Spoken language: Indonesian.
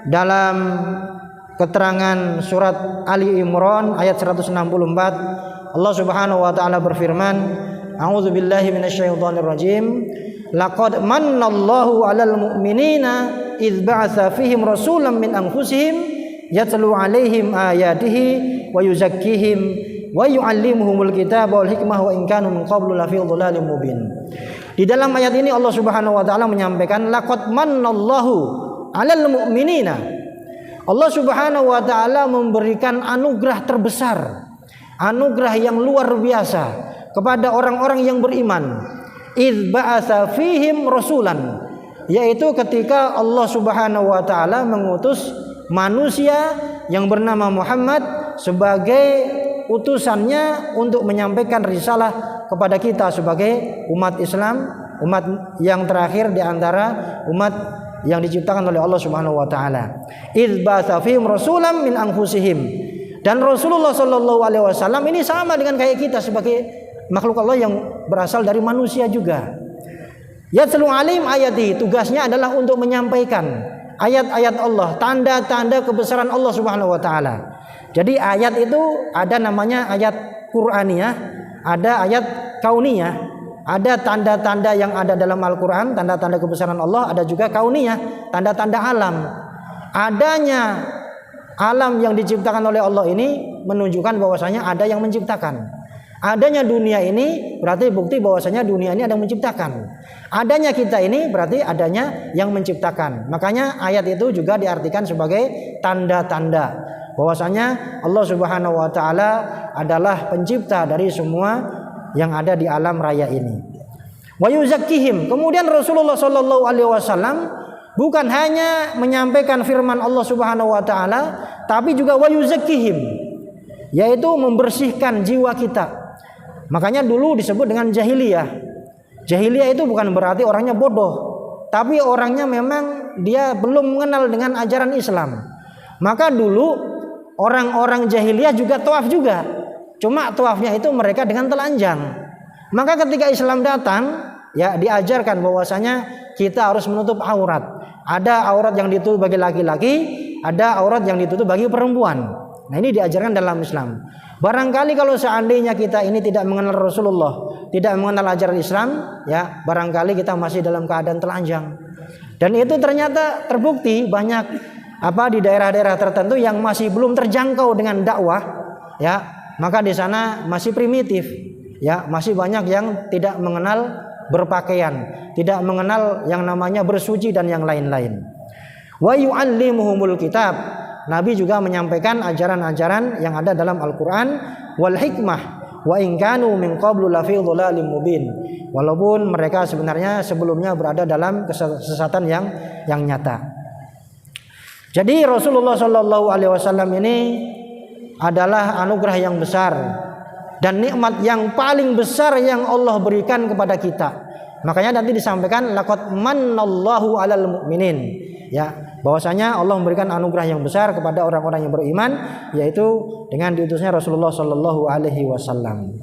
dalam keterangan surat Ali Imran ayat 164, Allah Subhanahu wa taala berfirman, A'udzubillahi minasyaitonir rajim. Laqad mannallahu 'alal mu'minina idz ba'atsa fihim rasulan min anfusihim yatlu 'alaihim ayatihi wa yuzakkihim wa yu'allimuhumul kitaba wal hikmah wa in kanu min qablu lafi dhalalin mubin. Di dalam ayat ini Allah Subhanahu wa taala menyampaikan laqad mannallahu 'alal mu'minina. Allah Subhanahu wa taala memberikan anugerah terbesar, anugerah yang luar biasa kepada orang-orang yang beriman. Idz ba'atsa fihim rasulan, yaitu ketika Allah Subhanahu wa taala mengutus manusia yang bernama Muhammad sebagai utusannya untuk menyampaikan risalah kepada kita sebagai umat Islam, umat yang terakhir di antara umat yang diciptakan oleh Allah Subhanahu wa taala. Idz ba'atsa fihim rasulan min anfusihim. Dan Rasulullah sallallahu alaihi wasallam ini sama dengan kayak kita sebagai makhluk Allah yang berasal dari manusia juga. Yatlu alaihim ayati, tugasnya adalah untuk menyampaikan ayat-ayat Allah, tanda-tanda kebesaran Allah Subhanahu wa taala. Jadi ayat itu ada namanya ayat Qur'aniyah, ada ayat kauniyah, ada tanda-tanda yang ada dalam Al-Qur'an, tanda-tanda kebesaran Allah, ada juga kauniyah, tanda-tanda alam. Adanya alam yang diciptakan oleh Allah ini menunjukkan bahwasanya ada yang menciptakan. Adanya dunia ini berarti bukti bahwasanya dunia ini ada yang menciptakan. Adanya kita ini berarti adanya yang menciptakan. Makanya ayat itu juga diartikan sebagai tanda-tanda bahwasanya Allah Subhanahu wa taala adalah pencipta dari semua yang ada di alam raya ini. Wa yuzakkihim. Kemudian Rasulullah sallallahu alaihi wasallam bukan hanya menyampaikan firman Allah Subhanahu wa taala, tapi juga wa yuzakkihim, yaitu membersihkan jiwa kita. Makanya dulu disebut dengan jahiliyah. Jahiliyah itu bukan berarti orangnya bodoh, tapi orangnya memang dia belum mengenal dengan ajaran Islam. Maka dulu orang-orang jahiliyah juga tawaf juga. Cuma tawafnya itu mereka dengan telanjang. Maka ketika Islam datang, ya diajarkan bahwasanya kita harus menutup aurat. Ada aurat yang ditutup bagi laki-laki, ada aurat yang ditutup bagi perempuan. Nah, ini diajarkan dalam Islam. Barangkali kalau seandainya kita ini tidak mengenal Rasulullah, tidak mengenal ajaran Islam, ya barangkali kita masih dalam keadaan telanjang. Dan itu ternyata terbukti banyak di daerah-daerah tertentu yang masih belum terjangkau dengan dakwah, ya. Maka di sana masih primitif, ya, masih banyak yang tidak mengenal berpakaian, tidak mengenal yang namanya bersuci dan yang lain-lain. Wa yu'allimuhumul kitab. Nabi juga menyampaikan ajaran-ajaran yang ada dalam Al-Quran wal hikmah wa in kanu min qablu lafi dhalalin mubin. Walaupun mereka sebenarnya sebelumnya berada dalam kesesatan yang nyata. Jadi Rasulullah Shallallahu Alaihi Wasallam ini adalah anugerah yang besar dan nikmat yang paling besar yang Allah berikan kepada kita. Makanya nanti disampaikan laqad mannallahu 'alal mu'minin, ya, bahwasanya Allah memberikan anugerah yang besar kepada orang-orang yang beriman, yaitu dengan diutusnya Rasulullah sallallahu alaihi wasallam.